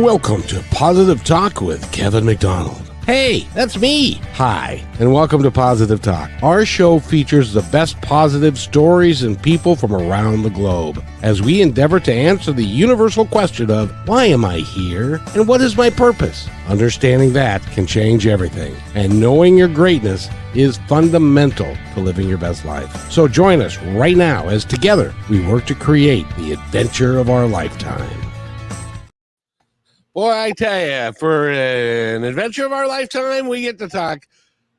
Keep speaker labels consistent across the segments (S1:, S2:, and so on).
S1: Welcome to Positive Talk with Kevin McDonald. Hey, that's me. Hi, and welcome to Positive Talk. Our show features the best positive stories and people from around the globe as we endeavor to answer the universal question of why am I here and what is my purpose? Understanding that can change everything, and knowing your greatness is fundamental to living your best life. So join us right now as together we work to create the adventure of our lifetime. Boy, I tell you, for an adventure of our lifetime, we get to talk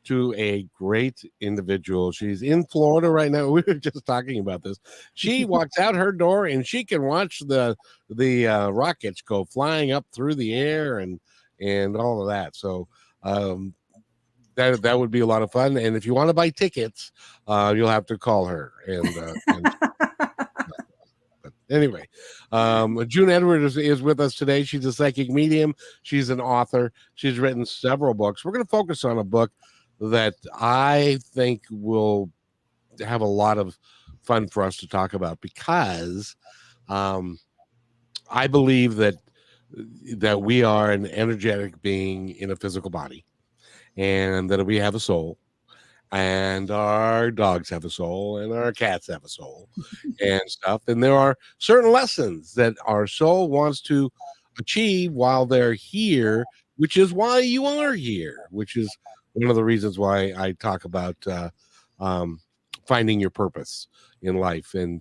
S1: to a great individual. She's in Florida right now. We were just talking about this. She walks out her door and she can watch the rockets go flying up through the air and all of that. So that would be a lot of fun. And if you want to buy tickets, you'll have to call her. And anyway, June Edwards is with us today. She's a psychic medium. She's an author. She's written several books. We're going to focus on a book that I think will have a lot of fun for us to talk about because I believe that we are an energetic being in a physical body, and that we have a soul. And our dogs have a soul, and our cats have a soul, and stuff. And there are certain lessons that our soul wants to achieve while they're here, which is why you are here, which is one of the reasons why I talk about finding your purpose in life and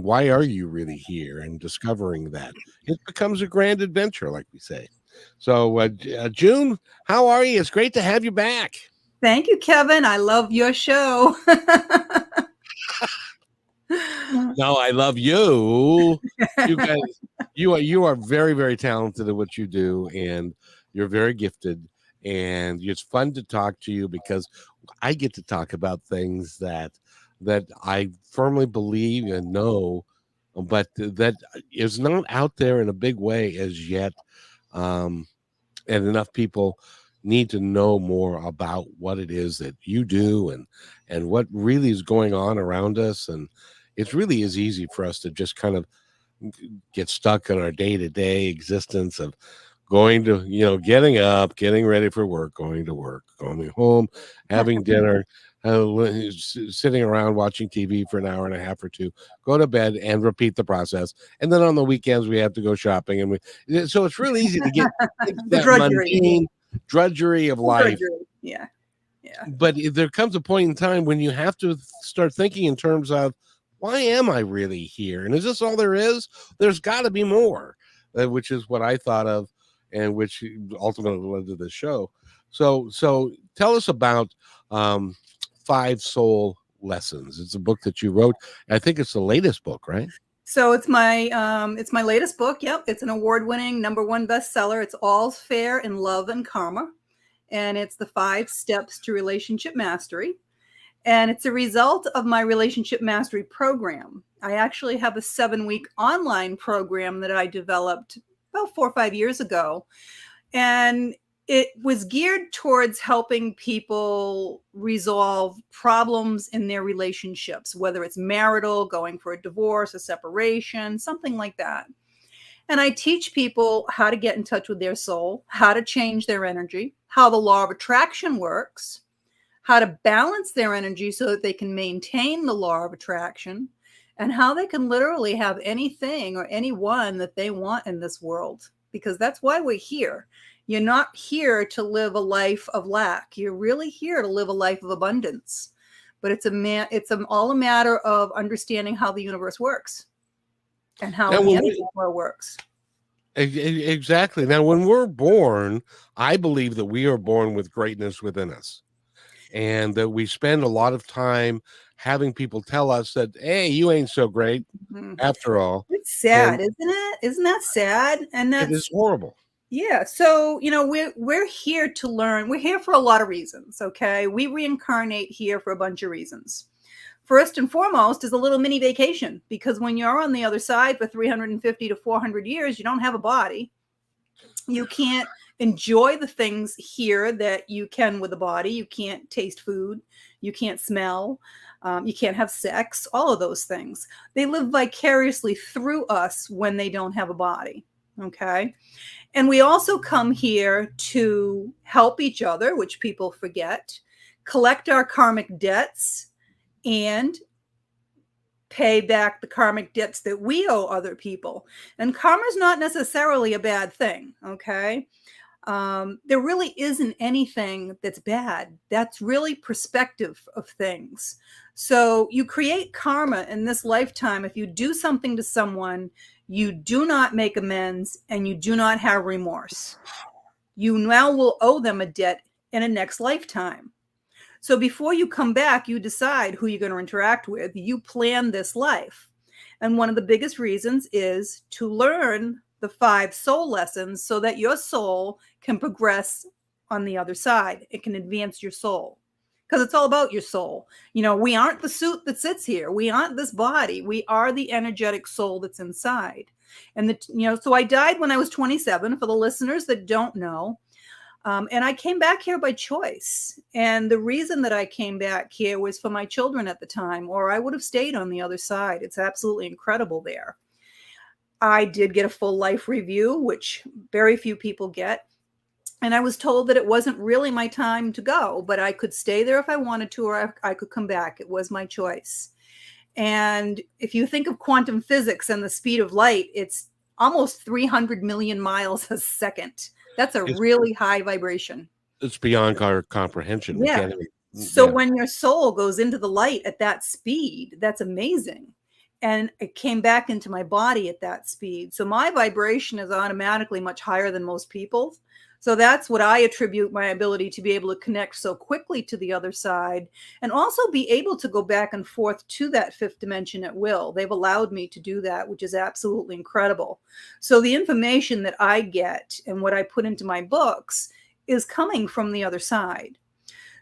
S1: why are you really here, and discovering that. It becomes a grand adventure, like we say. So, June, how are you? It's great to have you back.
S2: Thank you, Kevin. I love your show.
S1: No, I love you. You guys, you are very, very talented at what you do, and you're very gifted. And it's fun to talk to you because I get to talk about things that I firmly believe and know, but that is not out there in a big way as yet. And enough people need to know more about what it is that you do and what really is going on around us. And it really is easy for us to just kind of get stuck in our day-to-day existence of going to, getting up, getting ready for work, going to work, going home, having dinner, sitting around watching TV for an hour and a half or two, go to bed and repeat the process. And then on the weekends we have to go shopping, and so it's really easy to get that mundane drudgery of life.
S2: Yeah.
S1: But there comes a point in time when you have to start thinking in terms of, why am I really here? And is this all there is? There's got to be more, which is what I thought of, and which ultimately led to this show. So tell us about 5 Soul Lessons. It's a book that you wrote. I think it's the latest book, right?
S2: So it's my latest book. Yep. It's an award-winning #1 bestseller. It's All's Fair in Love and Karma. And it's the 5 steps to relationship mastery. And it's a result of my relationship mastery program. I actually have a 7-week online program that I developed about 4 or 5 years ago. And it was geared towards helping people resolve problems in their relationships, whether it's marital, going for a divorce, a separation, something like that. And I teach people how to get in touch with their soul, how to change their energy, how the law of attraction works, how to balance their energy so that they can maintain the law of attraction, and how they can literally have anything or anyone that they want in this world, because that's why we're here. You're not here to live a life of lack. You're really here to live a life of abundance. But it's all a matter of understanding how the universe works and how the energy flow works.
S1: Exactly. Now, when we're born, I believe that we are born with greatness within us, and that we spend a lot of time having people tell us that, hey, you ain't so great after all.
S2: It's sad, isn't it? Isn't that sad? And
S1: it is horrible.
S2: Yeah. So, we're here to learn. We're here for a lot of reasons. Okay. We reincarnate here for a bunch of reasons. First and foremost is a little mini vacation, because when you're on the other side for 350 to 400 years, you don't have a body. You can't enjoy the things here that you can with a body. You can't taste food. You can't smell. You can't have sex. All of those things. They live vicariously through us when they don't have a body. Okay. And we also come here to help each other, which people forget, collect our karmic debts, and pay back the karmic debts that we owe other people. And karma is not necessarily a bad thing, okay? There really isn't anything that's bad. That's really perspective of things. So you create karma in this lifetime. If you do something to someone, you do not make amends and you do not have remorse. You now will owe them a debt in a next lifetime. So before you come back, you decide who you're going to interact with. You plan this life. And one of the biggest reasons is to learn the 5 soul lessons so that your soul can progress on the other side. It can advance your soul because it's all about your soul. You know, we aren't the suit that sits here. We aren't this body. We are the energetic soul that's inside. And, so I died when I was 27, for the listeners that don't know. And I came back here by choice. And the reason that I came back here was for my children at the time, or I would have stayed on the other side. It's absolutely incredible there. I did get a full life review, which very few people get. And I was told that it wasn't really my time to go, but I could stay there if I wanted to, or I could come back. It was my choice. And if you think of quantum physics and the speed of light, it's almost 300 million miles a second. That's a really high vibration.
S1: It's beyond our comprehension.
S2: Yeah. So when your soul goes into the light at that speed, that's amazing. And it came back into my body at that speed. So my vibration is automatically much higher than most people's. So that's what I attribute my ability to be able to connect so quickly to the other side and also be able to go back and forth to that 5th dimension at will. They've allowed me to do that, which is absolutely incredible. So the information that I get and what I put into my books is coming from the other side.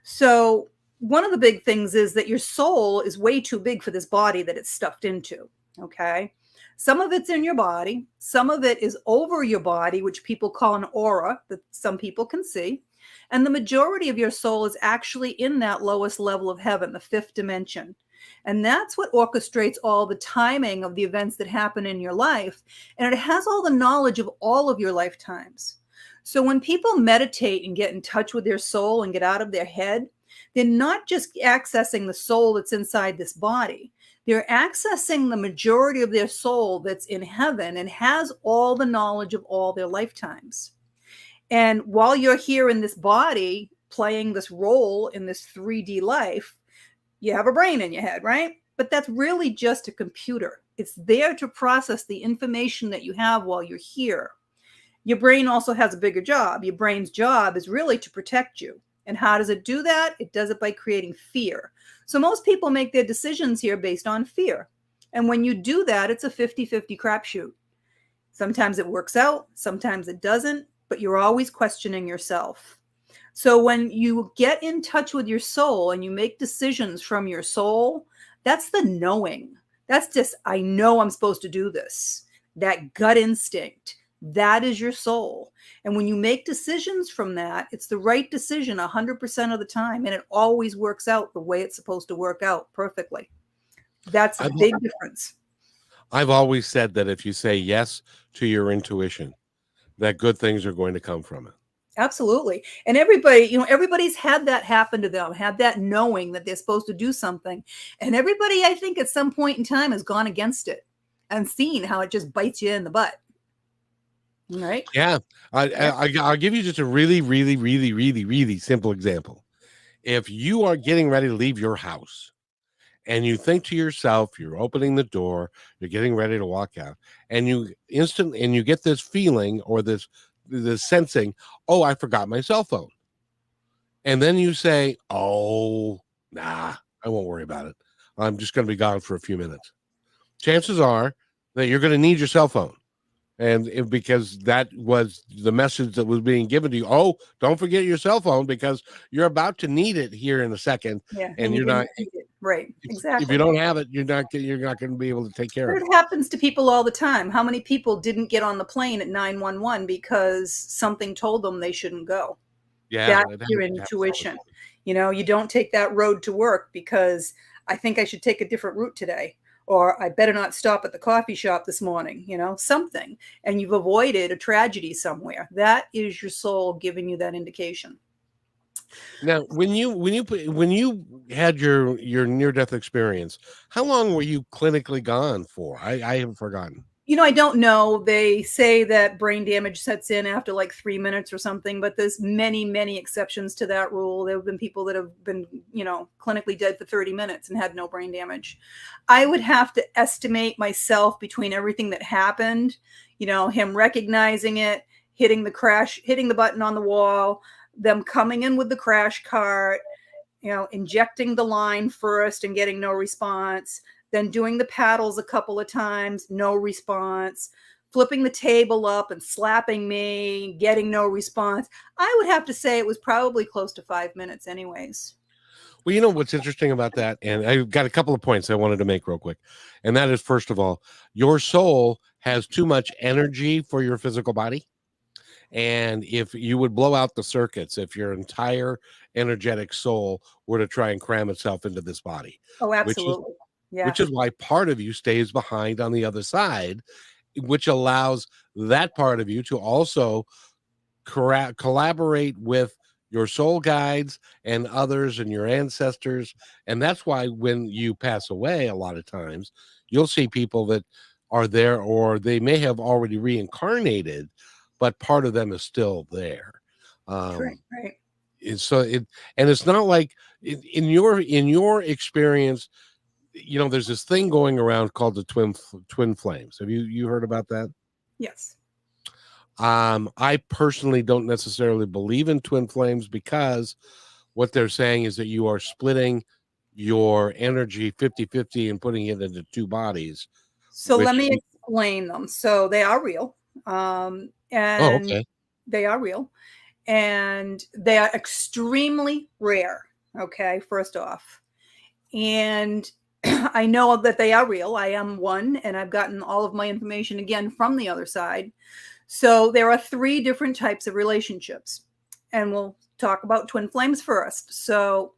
S2: So one of the big things is that your soul is way too big for this body that it's stuffed into, okay? Some of it's in your body. Some of it is over your body, which people call an aura that some people can see. And the majority of your soul is actually in that lowest level of heaven, the 5th dimension. And that's what orchestrates all the timing of the events that happen in your life. And it has all the knowledge of all of your lifetimes. So when people meditate and get in touch with their soul and get out of their head, they're not just accessing the soul that's inside this body. They're accessing the majority of their soul that's in heaven and has all the knowledge of all their lifetimes. And while you're here in this body, playing this role in this 3D life, you have a brain in your head, right? But that's really just a computer. It's there to process the information that you have while you're here. Your brain also has a bigger job. Your brain's job is really to protect you. And how does it do that? It does it by creating fear. So most people make their decisions here based on fear. And when you do that, it's a 50-50 crapshoot. Sometimes it works out, sometimes it doesn't, but you're always questioning yourself. So when you get in touch with your soul and you make decisions from your soul, that's the knowing. That's just, I know I'm supposed to do this. That gut instinct. That is your soul. And when you make decisions from that, it's the right decision 100% of the time. And it always works out the way it's supposed to work out perfectly. That's a big difference.
S1: I've always said that if you say yes to your intuition, that good things are going to come from it.
S2: Absolutely. And everybody, everybody's had that happen to them, had that knowing that they're supposed to do something. And everybody, I think, at some point in time has gone against it and seen how it just bites you in the butt. Right.
S1: Yeah. I'll give you just a really, really, really, really, really simple example. If you are getting ready to leave your house and you think to yourself, you're opening the door, you're getting ready to walk out, and you get this feeling or this sensing, oh, I forgot my cell phone. And then you say, oh, nah, I won't worry about it. I'm just going to be gone for a few minutes. Chances are that you're going to need your cell phone. And because that was the message that was being given to you. Oh, don't forget your cell phone because you're about to need it here in a second.
S2: Yeah,
S1: and you're not
S2: right. Exactly.
S1: If you don't have it, you're not going to be able to take care of it.
S2: It happens to people all the time. How many people didn't get on the plane at 911 because something told them they shouldn't go?
S1: Yeah,
S2: that's your intuition. You don't take that road to work because I think I should take a different route today. or I better not stop at the coffee shop this morning, something, and you've avoided a tragedy somewhere. That is your soul giving you that indication.
S1: Now, when you had your near death experience, how long were you clinically gone for? I haven't forgotten.
S2: I don't know. They say that brain damage sets in after like 3 minutes or something, but there's many, many exceptions to that rule. There have been people that have been, clinically dead for 30 minutes and had no brain damage. I would have to estimate myself between everything that happened, him recognizing it, hitting the button on the wall, them coming in with the crash cart, injecting the line first and getting no response, then doing the paddles a couple of times, no response, flipping the table up and slapping me, getting no response. I would have to say it was probably close to 5 minutes anyways.
S1: Well, you know what's interesting about that, and I've got a couple of points I wanted to make real quick. And that is, first of all, your soul has too much energy for your physical body. And if you would blow out the circuits, if your entire energetic soul were to try and cram itself into this body,
S2: Oh,
S1: which is
S2: absolutely. Yeah.
S1: which is why part of you stays behind on the other side, which allows that part of you to also collaborate with your soul guides and others and your ancestors. And that's why when you pass away, a lot of times you'll see people that are there, or they may have already reincarnated, but part of them is still there.
S2: Right.
S1: And it's not like in your experience, there's this thing going around called the twin flames. Have you heard about that?
S2: Yes.
S1: I personally don't necessarily believe in twin flames, because what they're saying is that you are splitting your energy 50-50 and putting it into two bodies.
S2: So let me explain them. So they are real. And
S1: okay.
S2: They are real, and they are extremely rare. Okay. First off. And I know that they are real. I am one, and I've gotten all of my information again from the other side. So there are 3 different types of relationships, and we'll talk about twin flames first. So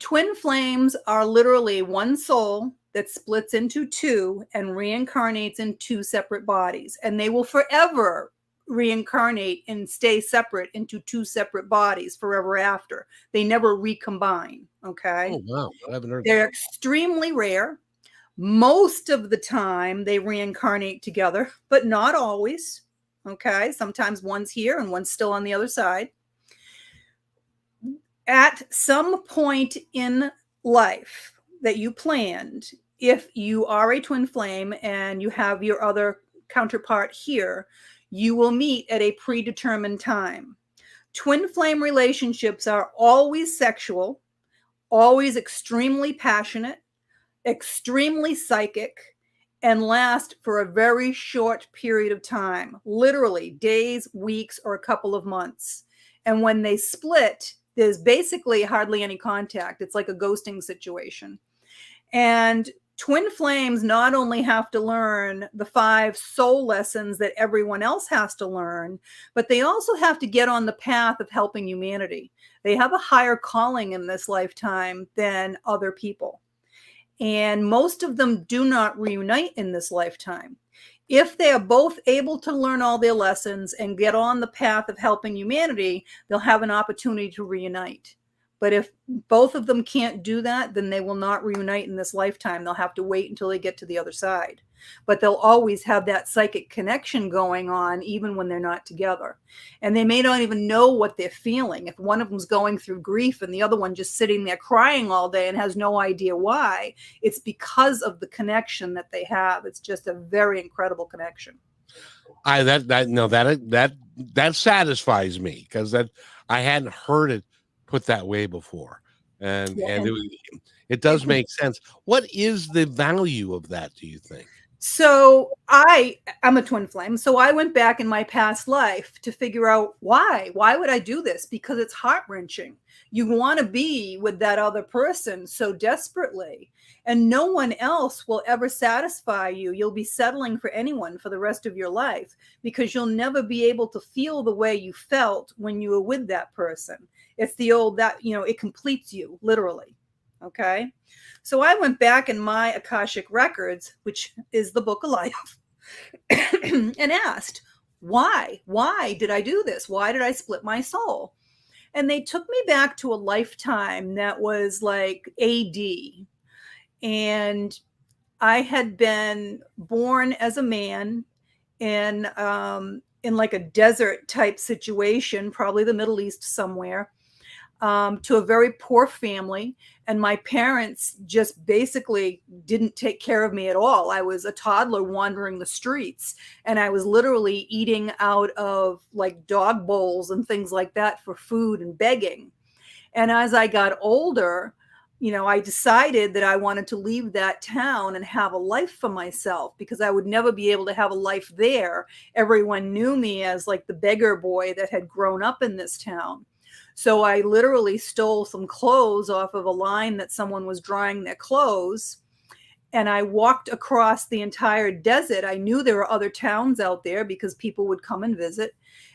S2: twin flames are literally one soul that splits into 2 and reincarnates in 2 separate bodies, and they will forever reincarnate and stay separate into 2 separate bodies forever after. They never recombine. Okay.
S1: Oh, wow. I haven't heard
S2: They're
S1: that.
S2: extremely rare. Most of the time they reincarnate together, but not always. Okay. Sometimes one's here and one's still on the other side. At some point in life that you planned, if you are a twin flame and you have your other counterpart here, you will meet at a predetermined time. Twin flame relationships are always sexual, always extremely passionate, extremely psychic, and last for a very short period of time, literally days, weeks, or a couple of months. And when they split, there's basically hardly any contact. It's like a ghosting situation. And twin flames not only have to learn the 5 soul lessons that everyone else has to learn, but they also have to get on the path of helping humanity. They have a higher calling in this lifetime than other people. And most of them do not reunite in this lifetime. If they are both able to learn all their lessons and get on the path of helping humanity, they'll have an opportunity to reunite. But if both of them can't do that, then they will not reunite in this lifetime. They'll have to wait until they get to the other side. But they'll always have that psychic connection going on, even when they're not together. And they may not even know what they're feeling. If one of them's going through grief and the other one just sitting there crying all day and has no idea why, it's because of the connection that they have. It's just a very incredible connection.
S1: That satisfies me, because that I hadn't heard it put that way before, and it does make sense. What is the value of that, do you think?
S2: So I'm a twin flame. So I went back in my past life to figure out why would I do this? Because it's heart-wrenching. You want to be with that other person so desperately, and no one else will ever satisfy you. You'll be settling for anyone for the rest of your life, because you'll never be able to feel the way you felt when you were with that person. It's the old, that, it completes you literally. Okay. So I went back in my Akashic records, which is the book of life, and asked, why did I do this? Why did I split my soul? And they took me back to a lifetime that was like AD. And I had been born as a man in like a desert type situation, probably the Middle East somewhere, to a very poor family. And my parents just basically didn't take care of me at all. I was a toddler wandering the streets, and I was literally eating out of like dog bowls and things like that for food and begging. And as I got older, I decided that I wanted to leave that town and have a life for myself because I would never be able to have a life there. Everyone knew me as like the beggar boy that had grown up in this town. So I literally stole some clothes off of a line that someone was drying their clothes. And I walked across the entire desert. I knew there were other towns out there because people would come and visit.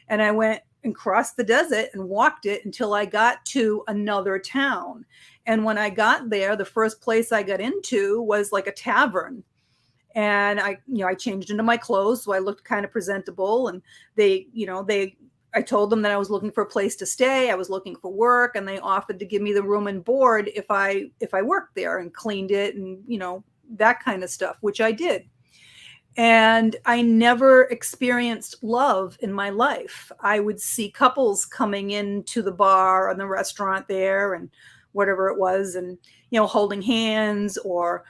S2: And I went and crossed the desert and walked it until I got to another town. And when I got there, the first place I got into was like a tavern. And I changed into my clothes, so I looked kind of presentable. And I told them that I was looking for a place to stay. I was looking for work, and they offered to give me the room and board if I worked there and cleaned it and that kind of stuff, which I did. And I never experienced love in my life. I would see couples coming into the bar and the restaurant there and whatever it was, and holding hands or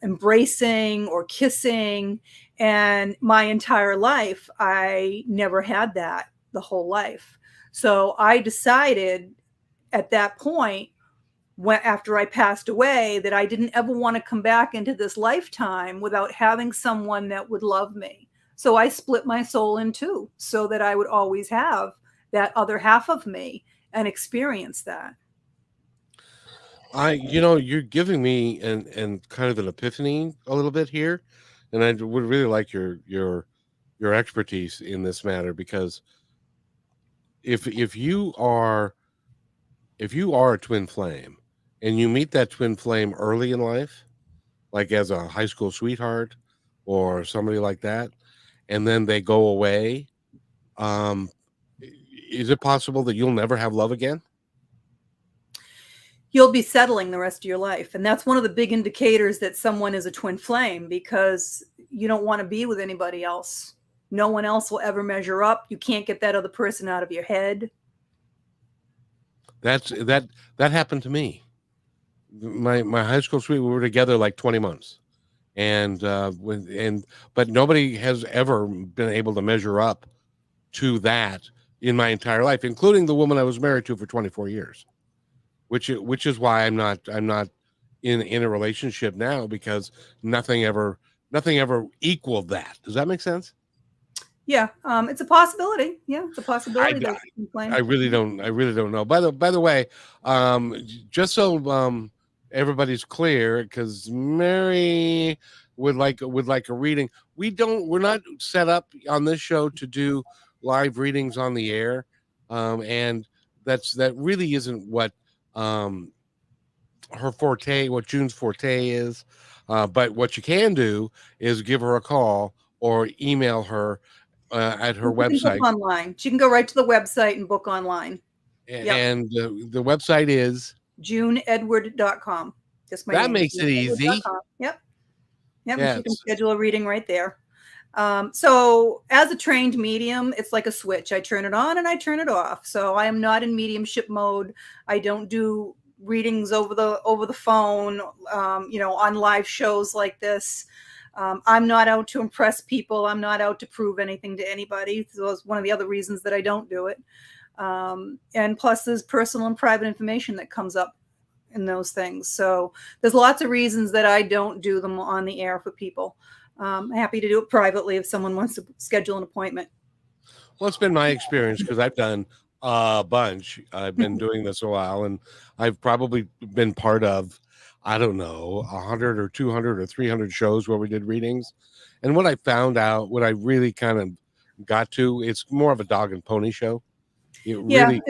S2: embracing or kissing. And my entire life, I never had that the whole life. So I decided at that point, after I passed away, that I didn't ever want to come back into this lifetime without having someone that would love me. So I split my soul in two so that I would always have that other half of me and experience that.
S1: You're giving me and kind of an epiphany a little bit here, and I would really like your expertise in this matter, because if you are a twin flame and you meet that twin flame early in life, like as a high school sweetheart or somebody like that, and then they go away, is it possible that you'll never have love again?
S2: You'll be settling the rest of your life. And that's one of the big indicators that someone is a twin flame, because you don't want to be with anybody else. No one else will ever measure up. You can't get that other person out of your head.
S1: That happened to me. My high school sweetheart, we were together like 20 months. But nobody has ever been able to measure up to that in my entire life, including the woman I was married to for 24 years. Which is why I'm not in a relationship now, because nothing ever equaled that. Does that make sense?
S2: Yeah, it's a possibility. Yeah, it's a possibility.
S1: I really don't know. By the way, just so everybody's clear, because Mary would like a reading. We're not set up on this show to do live readings on the air, and that really isn't what her forte, what June's forte is. But what you can do is give her a call or email her at her website.
S2: Book online. She can go right to the website and book online.
S1: And the website is
S2: juneedward.com.
S1: That makes it easy.
S2: Yep. Yes. You can schedule a reading right there. So as a trained medium, it's like a switch. I turn it on and I turn it off. So I am not in mediumship mode. I don't do readings over the phone, on live shows like this. I'm not out to impress people. I'm not out to prove anything to anybody. So it's one of the other reasons that I don't do it. And plus there's personal and private information that comes up in those things. So there's lots of reasons that I don't do them on the air for people. I'm happy to do it privately if someone wants to schedule an appointment.
S1: Well, it's been my experience, because I've done a bunch. I've been doing this a while, and I've probably been part of, I don't know, 100 or 200 or 300 shows where we did readings. And what I found out, what I really kind of got to, it's more of a dog and pony show. It really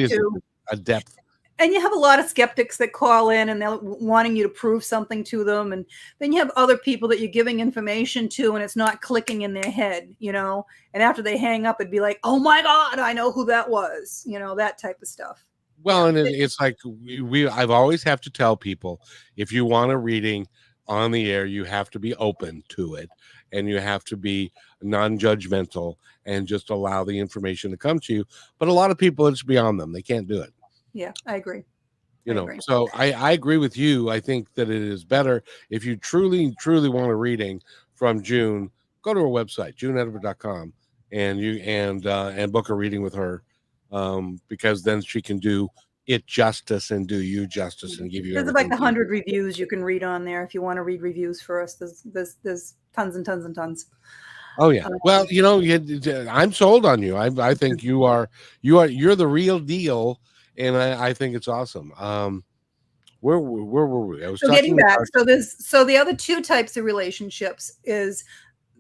S2: too.
S1: A depth
S2: And you have a lot of skeptics that call in and they're wanting you to prove something to them. And then you have other people that you're giving information to and it's not clicking in their head, and after they hang up, it'd be like, oh my God, I know who that was, that type of stuff.
S1: Well,
S2: Yeah.
S1: and it's like I've always have to tell people, if you want a reading on the air, you have to be open to it, and you have to be non-judgmental and just allow the information to come to you. But a lot of people, it's beyond them; they can't do it.
S2: Yeah, I agree.
S1: So I agree with you. I think that it is better if you truly want a reading from June. Go to her website, juneedward.com, and book a reading with her, because then she can do it justice and do you justice and give you.
S2: There's like 100 reviews you can read on there if you want to read reviews first. There's tons and tons and tons.
S1: Oh yeah. Well, I'm sold on you. I think you're the real deal, and I think it's awesome. Where were we? I was
S2: getting back. So the other two types of relationships is,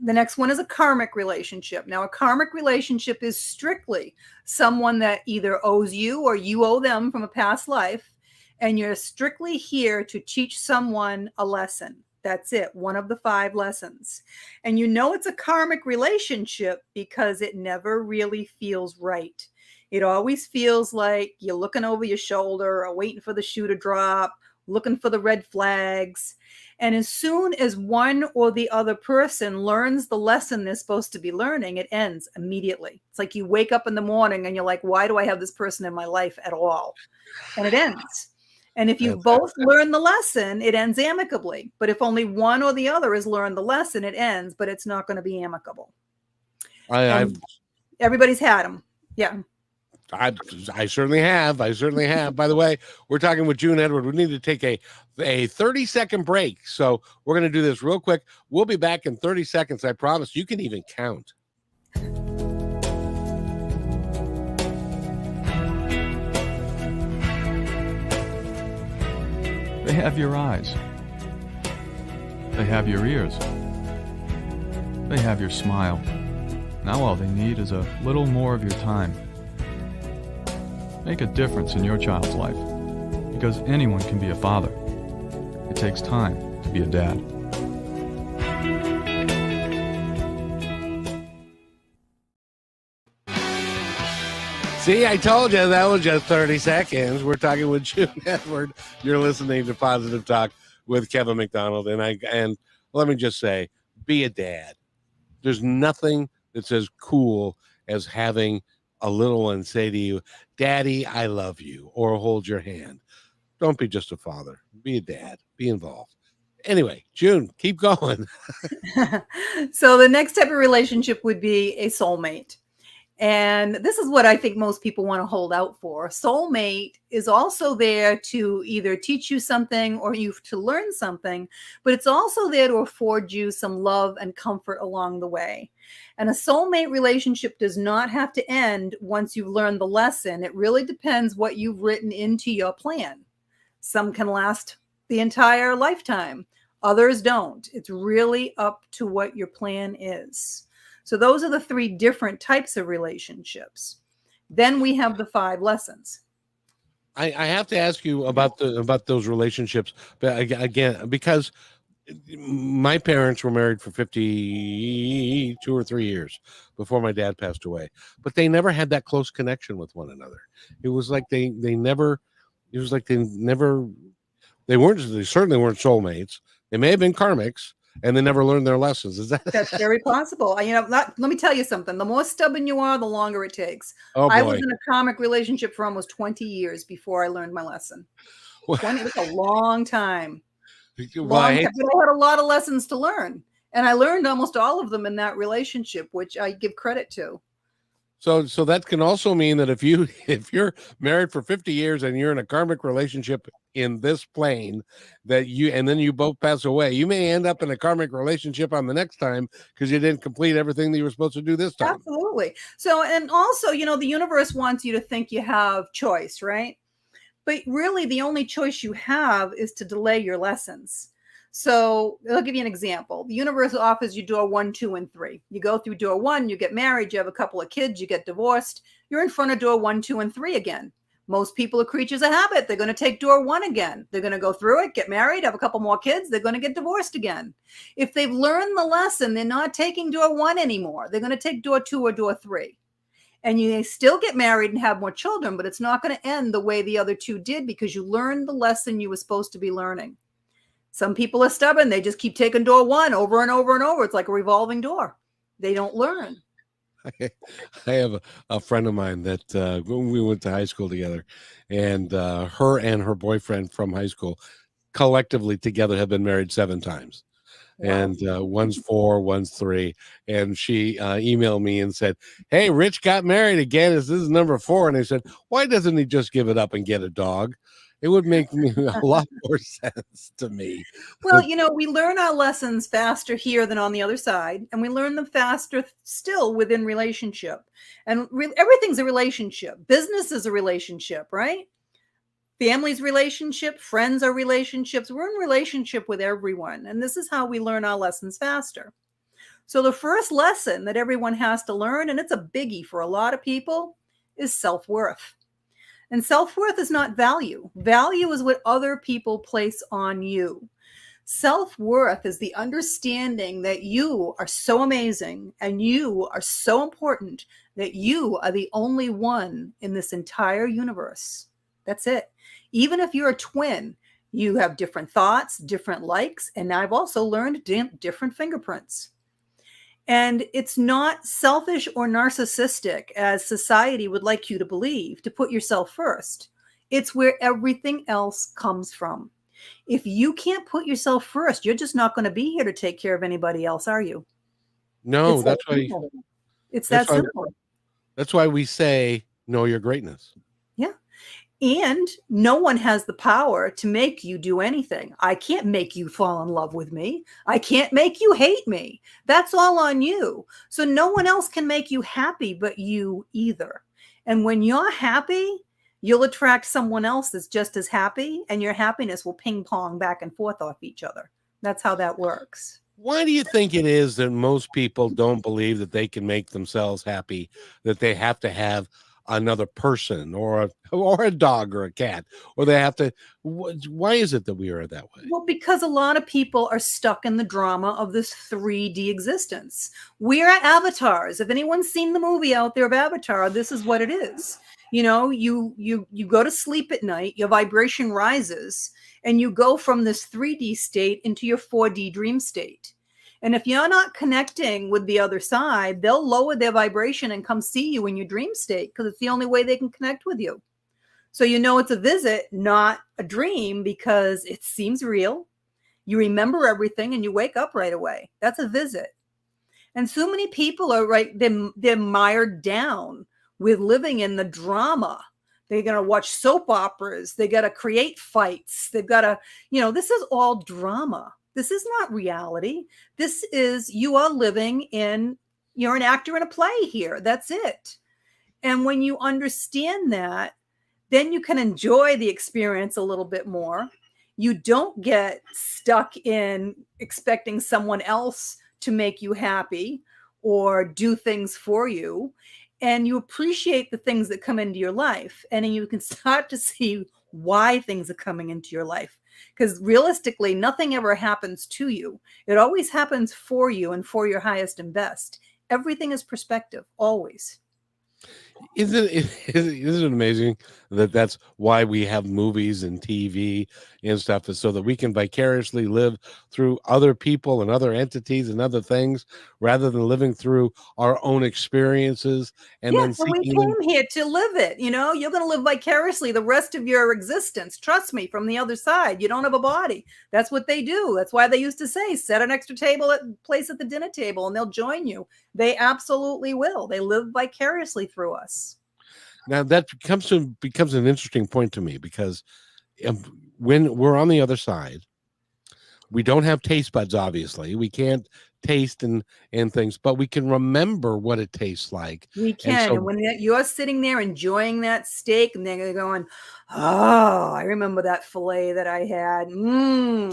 S2: the next one is a karmic relationship. Now, a karmic relationship is strictly someone that either owes you or you owe them from a past life, and you're strictly here to teach someone a lesson. That's it, one of the 5 lessons. And it's a karmic relationship because it never really feels right. It always feels like you're looking over your shoulder or waiting for the shoe to drop, looking for the red flags. And as soon as one or the other person learns the lesson they're supposed to be learning, it ends immediately. It's like you wake up in the morning and you're like, why do I have this person in my life at all? And it ends. And if you both learn the lesson, it ends amicably. But if only one or the other has learned the lesson, it ends, but it's not going to be amicable. Everybody's had them. Yeah.
S1: I certainly have. By the way, we're talking with June Edward. We need to take a 30-second break. So we're going to do this real quick. We'll be back in 30 seconds. I promise. You can even count.
S3: They have your eyes. They have your ears. They have your smile. Now all they need is a little more of your time. Make a difference in your child's life, because anyone can be a father. It takes time to be a dad.
S1: See, I told you that was just 30 seconds. We're talking with June Edward. You're listening to Positive Talk with Kevin McDonald. And let me just say, be a dad. There's nothing that's as cool as having a little one say to you, Daddy, I love you, or hold your hand. Don't be just a father. Be a dad. Be involved. Anyway, June, keep going.
S2: So the next type of relationship would be a soulmate. And this is what I think most people want to hold out for. Soulmate is also there to either teach you something or you to learn something, but it's also there to afford you some love and comfort along the way. And a soulmate relationship does not have to end once you've learned the lesson. It really depends what you've written into your plan. Some can last the entire lifetime. Others don't. It's really up to what your plan is. So those are the 3 different types of relationships. Then we have the 5 lessons.
S1: I have to ask you about those relationships, but again, because my parents were married for 52 or 3 years before my dad passed away, but they never had that close connection with one another. It was like they certainly weren't soulmates. They may have been karmics, and they never learned their lessons.
S2: That's very possible. Let me tell you something. The more stubborn you are, the longer it takes.
S1: Oh, boy.
S2: I was in a karmic relationship for almost 20 years before I learned my lesson. 20, it's a long time. But I had a lot of lessons to learn. And I learned almost all of them in that relationship, which I give credit to.
S1: So that can also mean that if you're married for 50 years and you're in a karmic relationship in this plane, and then you both pass away, you may end up in a karmic relationship on the next time because you didn't complete everything that you were supposed to do this time.
S2: Absolutely. So, and also, the universe wants you to think you have choice, right? But really, the only choice you have is to delay your lessons. So I'll give you an example. The universe offers you door 1, 2, and 3. You go through door 1, you get married, you have a couple of kids, you get divorced. You're in front of door 1, 2, and 3 again. Most people are creatures of habit. They're going to take door 1 again. They're going to go through it, get married, have a couple more kids. They're going to get divorced again. If they've learned the lesson, they're not taking door 1 anymore. They're going to take door 2 or door 3. And you still get married and have more children, but it's not going to end the way the other 2 did, because you learned the lesson you were supposed to be learning. Some people are stubborn. They just keep taking door 1 over and over and over. It's like a revolving door. They don't learn.
S1: I have a friend of mine that we went to high school together, and her and her boyfriend from high school collectively together have been married 7 times. Wow. And one's 4, one's 3. And she emailed me and said, "Hey, Rich got married again. This is number 4." And I said, "Why doesn't he just give it up and get a dog? It would make me a lot more sense to me."
S2: Well, we learn our lessons faster here than on the other side, and we learn them faster still within relationship. And everything's a relationship. Business is a relationship, right? Family's relationship, friends are relationships. We're in relationship with everyone, and this is how we learn our lessons faster. So the first lesson that everyone has to learn, and it's a biggie for a lot of people, is self-worth. And self-worth is not value. Value is what other people place on you. Self-worth is the understanding that you are so amazing and you are so important that you are the only one in this entire universe. That's it. Even if you're a twin, you have different thoughts, different likes, and I've also learned different fingerprints. And it's not selfish or narcissistic, as society would like you to believe, to put yourself first. It's where everything else comes from. If you can't put yourself first, you're just not going to be here to take care of anybody else, are you?
S1: No,
S2: it's that simple.
S1: That's why we say, know your greatness.
S2: Yeah. And no one has the power to make you do anything. I can't make you fall in love with me. I can't make you hate me. That's all on you. So no one else can make you happy but you either. And when you're happy, you'll attract someone else that's just as happy, and your happiness will ping pong back and forth off each other. That's how that works.
S1: Why do you think it is that most people don't believe that they can make themselves happy, that they have to have another person or a dog or a cat, or they have to? Why is it that we are that way?
S2: Well, because a lot of people are stuck in the drama of this 3D existence. We're avatars. If anyone's seen the movie out there of Avatar, this is what it is. You go to sleep at night, your vibration rises, and you go from this 3D state into your 4D dream state. And if you're not connecting with the other side, they'll lower their vibration and come see you in your dream state, because it's the only way they can connect with you. So it's a visit, not a dream, because it seems real. You remember everything and you wake up right away. That's a visit. And so many people are they're mired down with living in the drama. They're going to watch soap operas. They got to create fights. They've got to, this is all drama. This is not reality. This is, you are living in, you're an actor in a play here. That's it. And when you understand that, then you can enjoy the experience a little bit more. You don't get stuck in expecting someone else to make you happy or do things for you. And you appreciate the things that come into your life. And then you can start to see why things are coming into your life. Because realistically, nothing ever happens to you. It always happens for you and for your highest and best. Everything is perspective, always.
S1: Isn't it amazing that that's why we have movies and TV and stuff, is so that we can vicariously live through other people and other entities and other things, rather than living through our own experiences and then
S2: we came here to live it. You're going to live vicariously the rest of your existence. Trust me, from the other side, you don't have a body. That's what they do. That's why they used to say, set an extra place at the dinner table and they'll join you. They absolutely will. They live vicariously through us.
S1: Now that becomes an interesting point to me, because when we're on the other side, we don't have taste buds. Obviously, we can't taste and things, but we can remember what it tastes like.
S2: We can. And when you're sitting there enjoying that steak, and they're going, "Oh, I remember that fillet that I had."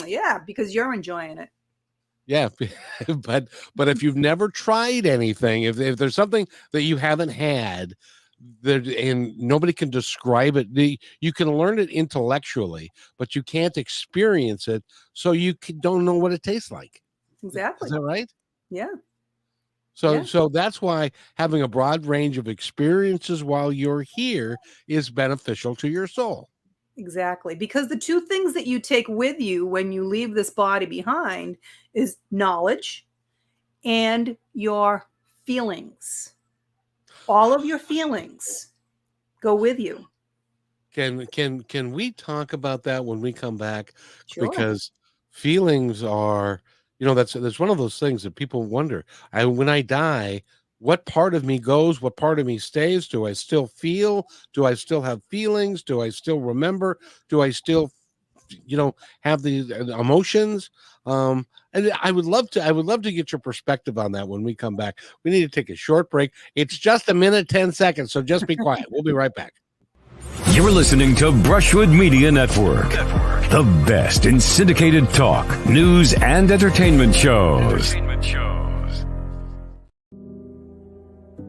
S2: Yeah, because you're enjoying it.
S1: Yeah, but if you've never tried anything, if there's something that you haven't had, and nobody can describe it. You can learn it intellectually, but you can't experience it, so you don't know what it tastes like.
S2: Exactly.
S1: Is that right?
S2: Yeah.
S1: So that's why having a broad range of experiences while you're here is beneficial to your soul.
S2: Exactly. Because the two things that you take with you when you leave this body behind is knowledge and your feelings. All of your feelings go with you.
S1: Can we talk about that when we come back?
S2: Sure.
S1: Because feelings are, that's one of those things that people wonder. When I die, what part of me goes? What part of me stays? Do I still feel? Do I still have feelings? Do I still remember? Do I still, have the emotions? And I would love to get your perspective on that when we come back. We need to take a short break. It's just a minute, 10 seconds. So just be quiet. We'll be right back.
S4: You're listening to Brushwood Media Network, the best in syndicated talk, news, and entertainment shows.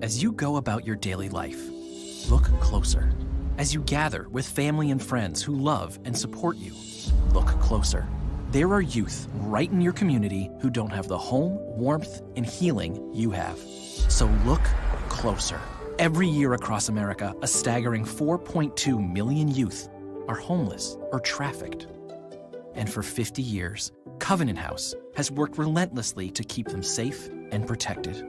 S5: As you go about your daily life, look closer. As you gather with family and friends who love and support you, look closer. There are youth right in your community who don't have the home, warmth, and healing you have. So look closer. Every year across America, a staggering 4.2 million youth are homeless or trafficked. And for 50 years, Covenant House has worked relentlessly to keep them safe and protected.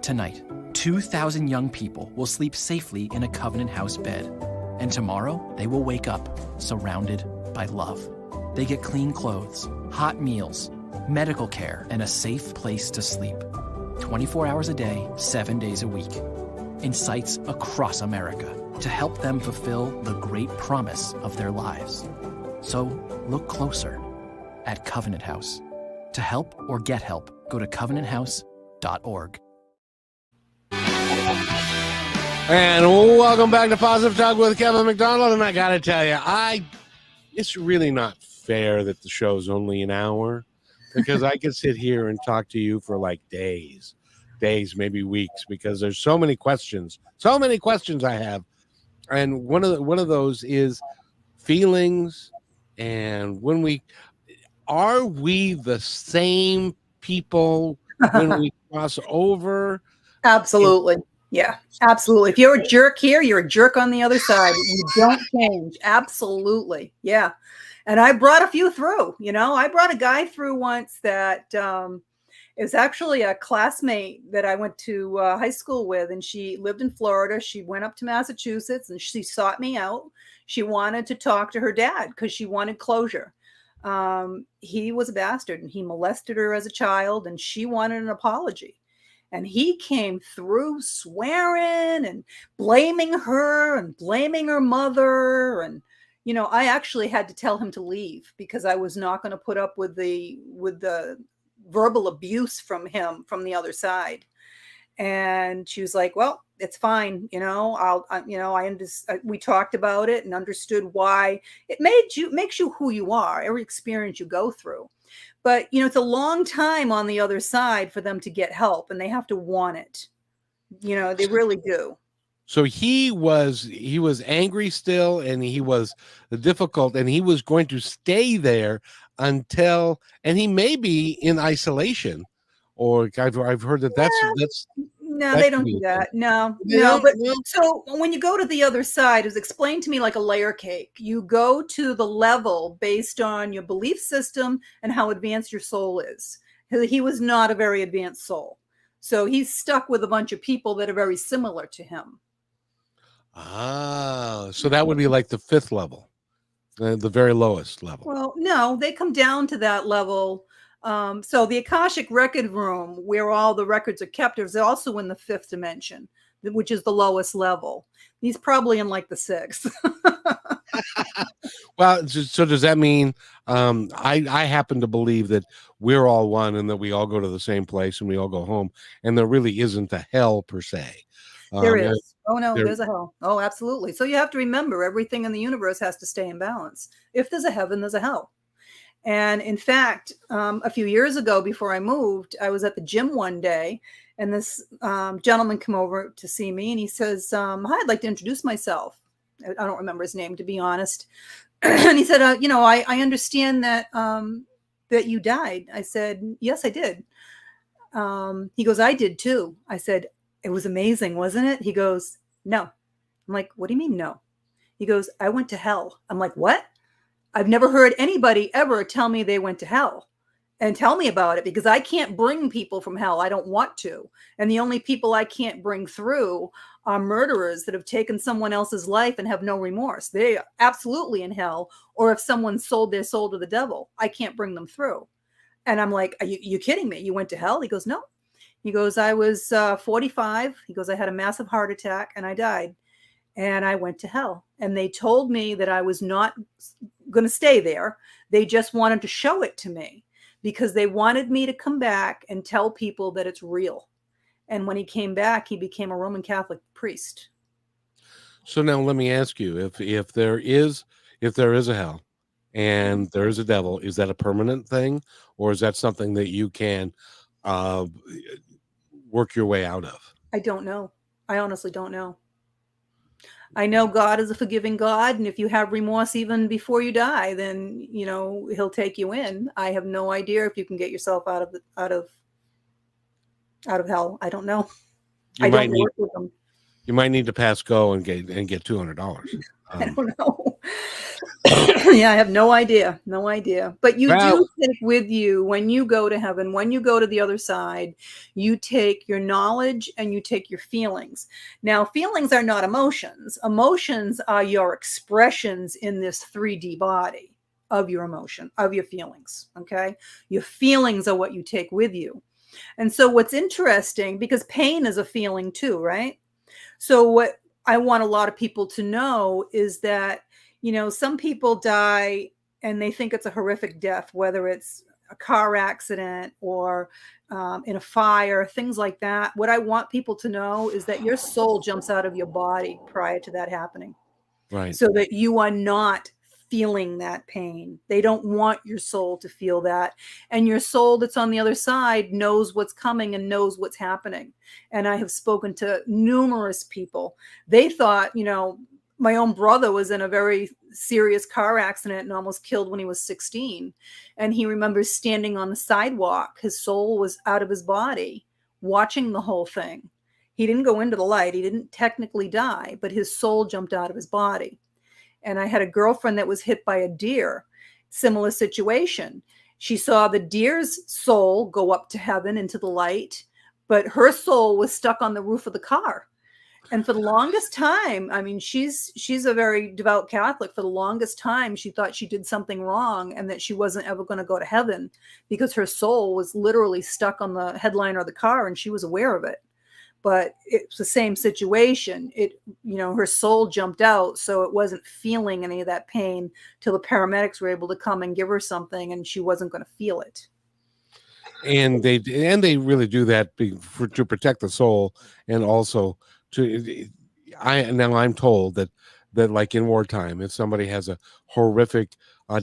S5: Tonight, 2,000 young people will sleep safely in a Covenant House bed. And tomorrow, they will wake up surrounded by love. They get clean clothes, hot meals, medical care, and a safe place to sleep. 24 hours a day, 7 days a week. In sites across America to help them fulfill the great promise of their lives. So look closer at Covenant House. To help or get help, go to covenanthouse.org.
S1: And welcome back to Positive Talk with Kevin McDonald. And I got to tell you, it's really not fair that the show's only an hour, because I could sit here and talk to you for like days, maybe weeks, because there's so many questions I have. And one of those is feelings. And are we the same people when we cross over?
S2: Absolutely. Yeah, absolutely. If you're a jerk here, you're a jerk on the other side. You don't change. Absolutely. Yeah. And I brought a few through, I brought a guy through once that, it was actually a classmate that I went to high school with, and she lived in Florida. She went up to Massachusetts and she sought me out. She wanted to talk to her dad because she wanted closure. He was a bastard and he molested her as a child, and she wanted an apology. And he came through swearing and blaming her and blaming her mother. And, I actually had to tell him to leave because I was not going to put up with the verbal abuse from him from the other side. And she was like, well, it's fine. We talked about it and understood why it makes you who you are, every experience you go through. But, it's a long time on the other side for them to get help, and they have to want it. They really do.
S1: So he was angry still, and he was difficult, and he was going to stay there until, and he may be in isolation, or I've heard that's
S2: no, they don't do that. No. But so when you go to the other side, it was explained to me like a layer cake. You go to the level based on your belief system and how advanced your soul is. He was not a very advanced soul. So he's stuck with a bunch of people that are very similar to him.
S1: Ah, so that would be like the fifth level, the very lowest level.
S2: Well, no, they come down to that level. So the Akashic record room, where all the records are kept, is also in the fifth dimension, which is the lowest level. He's probably in like the sixth.
S1: Well, so does that mean I happen to believe that we're all one and that we all go to the same place and we all go home, and there really isn't a hell per se.
S2: There is. Oh, no, there's a hell. Oh, absolutely. So you have to remember, everything in the universe has to stay in balance. If there's a heaven, there's a hell. And in fact, a few years ago, before I moved, I was at the gym one day, And this gentleman came over to see me, and he says, "Hi, I'd like to introduce myself." I don't remember his name, to be honest. And he said, I understand that that you died." I said, "Yes, I did." He goes, "I did too." I said, "It was amazing, wasn't it?" He goes, "No." I'm like, "What do you mean, no?" He goes, "I went to hell." I'm like, "What?" I've never heard anybody ever tell me they went to hell and tell me about it, because I can't bring people from hell. I don't want to. And the only people I can't bring through are murderers that have taken someone else's life and have no remorse. They are absolutely in hell. Or if someone sold their soul to the devil, I can't bring them through. And I'm like, "Are you kidding me? You went to hell?" He goes, "No." He goes, "I was 45. He goes, "I had a massive heart attack and I died. And I went to hell. And they told me that I was not going to stay there. They just wanted to show it to me, because they wanted me to come back and tell people that it's real." And when he came back, he became a Roman Catholic priest.
S1: So now let me ask you, if there is a hell and there is a devil, is that a permanent thing, or is that something that you can uh, work your way out of?
S2: I don't know. I honestly don't know. I know God is a forgiving God, and if you have remorse even before you die, then He'll take you in. I have no idea if you can get yourself out of hell. I don't know.
S1: You
S2: I
S1: might
S2: don't
S1: need
S2: work with them.
S1: you might need to pass go and get $200.
S2: I don't know. Yeah, I have no idea. No idea. But you
S1: Well,
S2: do take with you, when you go to heaven, when you go to the other side, you take your knowledge and you take your feelings. Now, feelings are not emotions. Emotions are your expressions in this 3D body of your emotion, of your feelings. Okay. Your feelings are what you take with you. And so what's interesting, because pain is a feeling too, right? So what I want a lot of people to know is that, some people die and they think it's a horrific death, whether it's a car accident or in a fire, things like that. What I want people to know is that your soul jumps out of your body prior to that happening,
S1: right.
S2: so that you are not feeling that pain. They don't want your soul to feel that. And your soul that's on the other side knows what's coming and knows what's happening. And I have spoken to numerous people. They thought, my own brother was in a very serious car accident and almost killed when he was 16. And he remembers standing on the sidewalk. His soul was out of his body, watching the whole thing. He didn't go into the light. He didn't technically die, but his soul jumped out of his body. And I had a girlfriend that was hit by a deer, similar situation. She saw the deer's soul go up to heaven into the light, but her soul was stuck on the roof of the car. And for the longest time, I mean, she's a very devout Catholic. For the longest time, she thought she did something wrong and that she wasn't ever going to go to heaven, because her soul was literally stuck on the headliner of the car and she was aware of it. But it's the same situation. Her soul jumped out, so it wasn't feeling any of that pain till the paramedics were able to come and give her something, and she wasn't going to feel it.
S1: And they really do that to protect the soul, and also I'm told that like in wartime, if somebody has a horrific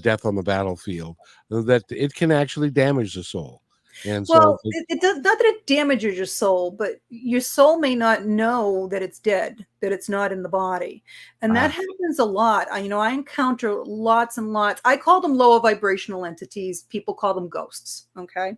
S1: death on the battlefield, that it can actually damage the soul. And
S2: Well,
S1: so
S2: it does not that it damages your soul, but your soul may not know that it's dead, that it's not in the body. And that happens a lot. I encounter lots and lots. I call them lower vibrational entities. People call them ghosts. Okay.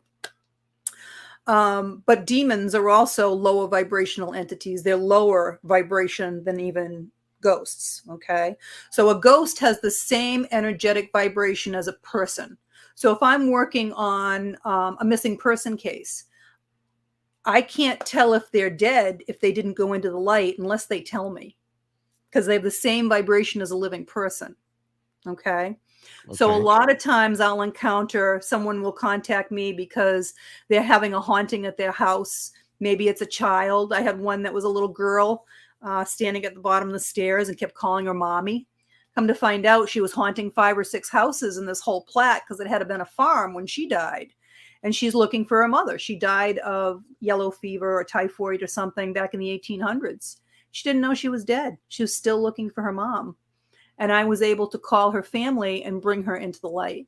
S2: But demons are also lower vibrational entities. They're lower vibration than even ghosts. Okay. So a ghost has the same energetic vibration as a person. So if I'm working on a missing person case, I can't tell if they're dead if they didn't go into the light unless they tell me, because they have the same vibration as a living person. Okay. So a lot of times I'll encounter someone will contact me because they're having a haunting at their house. Maybe it's a child. I had one that was a little girl standing at the bottom of the stairs and kept calling her mommy. Come to find out, she was haunting 5 or 6 houses in this whole plat because it had been a farm when she died. And she's looking for her mother. She died of yellow fever or typhoid or something back in the 1800s. She didn't know she was dead. She was still looking for her mom. And I was able to call her family and bring her into the light.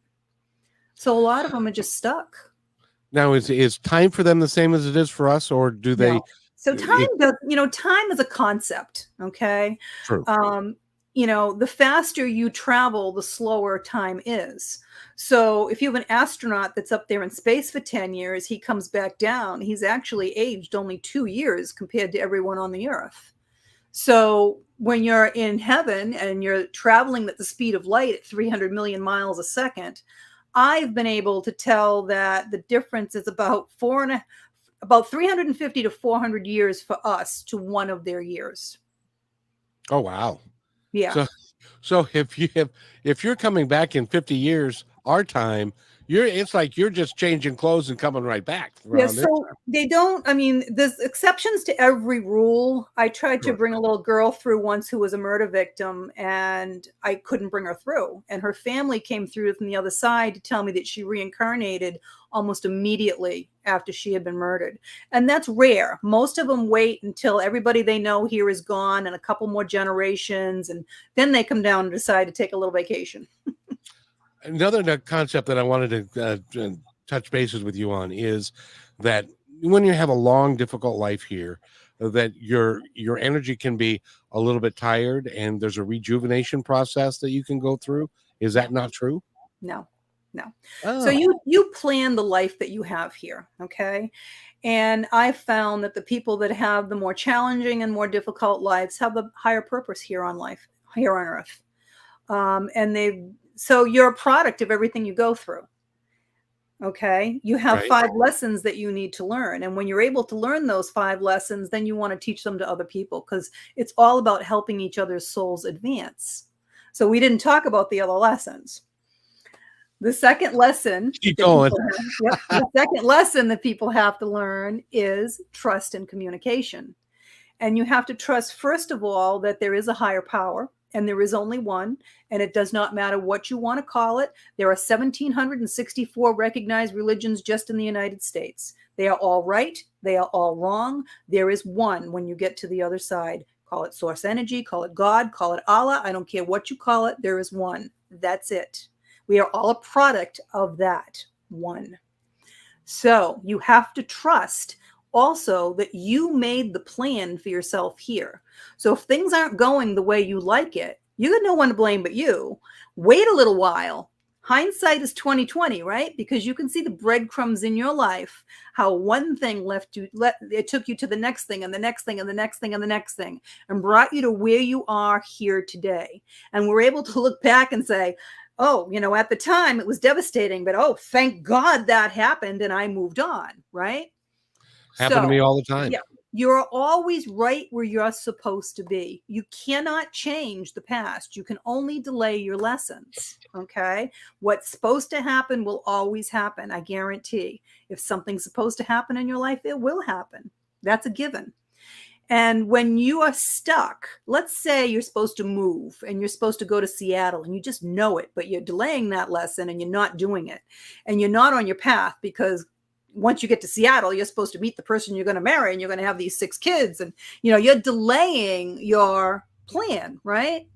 S2: So a lot of them are just stuck.
S1: Now, is time for them the same as it is for us, or do they?
S2: No. So time
S1: It,
S2: does, time is a concept. Okay.
S1: true.
S2: The faster you travel, the slower time is. So if you have an astronaut that's up there in space for 10 years, he comes back down, he's actually aged only 2 years compared to everyone on the earth. So when you're in heaven and you're traveling at the speed of light at 300 million miles a second, I've been able to tell that the difference is about 350 to 400 years for us to one of their years.
S1: Oh, wow.
S2: Yeah.
S1: So if you're coming back in 50 years, our time, it's like you're just changing clothes and coming right back.
S2: Yeah, so they don't, there's exceptions to every rule. I tried to bring a little girl through once who was a murder victim, and I couldn't bring her through. And her family came through from the other side to tell me that she reincarnated almost immediately after she had been murdered. And that's rare. Most of them wait until everybody they know here is gone and a couple more generations, and then they come down and decide to take a little vacation.
S1: Another concept that I wanted to touch bases with you on is that when you have a long, difficult life here, that your energy can be a little bit tired, and there's a rejuvenation process that you can go through. Is that not true?
S2: No.
S1: Oh.
S2: So you plan the life that you have here, okay? And I found that the people that have the more challenging and more difficult lives have the higher purpose here on earth. So you're a product of everything you go through. Okay. You have 5 lessons that you need to learn. And when you're able to learn those 5 lessons, then you want to teach them to other people, because it's all about helping each other's souls advance. So we didn't talk about the other lessons. The second lesson, the second lesson that people have to learn is trust and communication. And you have to trust, first of all, that there is a higher power. And there is only one, and it does not matter what you want to call it. There are 1,764 recognized religions just in the United States. They are all right. They are all wrong. There is one when you get to the other side. Call it source energy, call it God, call it Allah. I don't care what you call it. There is one. That's it. We are all a product of that one. So you have to trust also that you made the plan for yourself here. So if things aren't going the way you like it, you got no one to blame but you. Wait a little while. Hindsight is 20/20, right? Because you can see the breadcrumbs in your life, how one thing it took you to the next thing and the next thing and the next thing and the next thing, and brought you to where you are here today. And we're able to look back and say, oh, at the time it was devastating, but oh, thank God that happened and I moved on, right?
S1: Happened to me all the time.
S2: Yeah, you're always right where you're supposed to be. You cannot change the past. You can only delay your lessons, okay? What's supposed to happen will always happen, I guarantee. If something's supposed to happen in your life, it will happen. That's a given. And when you are stuck, let's say you're supposed to move and you're supposed to go to Seattle and you just know it, but you're delaying that lesson and you're not doing it. And you're not on your path because once you get to Seattle, you're supposed to meet the person you're going to marry and you're going to have these 6 kids. And, you're delaying your plan, right?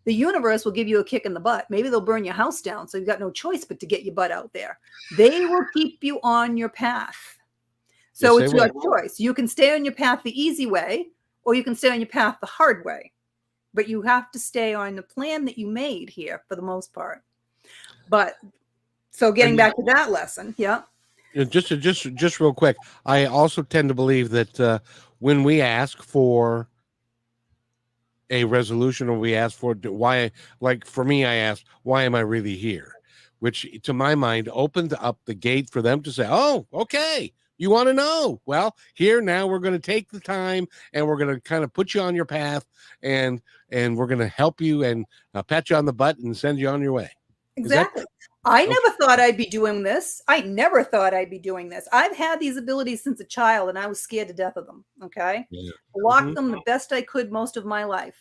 S2: The universe will give you a kick in the butt. Maybe they'll burn your house down. So you've got no choice but to get your butt out there. They will keep you on your path. So it's your choice. You can stay on your path the easy way, or you can stay on your path the hard way. But you have to stay on the plan that you made here for the most part. But so getting back to that lesson, yeah.
S1: Just real quick, I also tend to believe that when we ask for a resolution, or we ask for why, like for me, I asked, why am I really here? Which to my mind opened up the gate for them to say, oh, okay, you want to know? Well, here now we're going to take the time and we're going to kind of put you on your path, and we're going to help you and pat you on the butt and send you on your way.
S2: Exactly. I never thought I'd be doing this. I never thought I'd be doing this. I've had these abilities since a child, and I was scared to death of them. Okay. Yeah. Blocked them the best I could most of my life.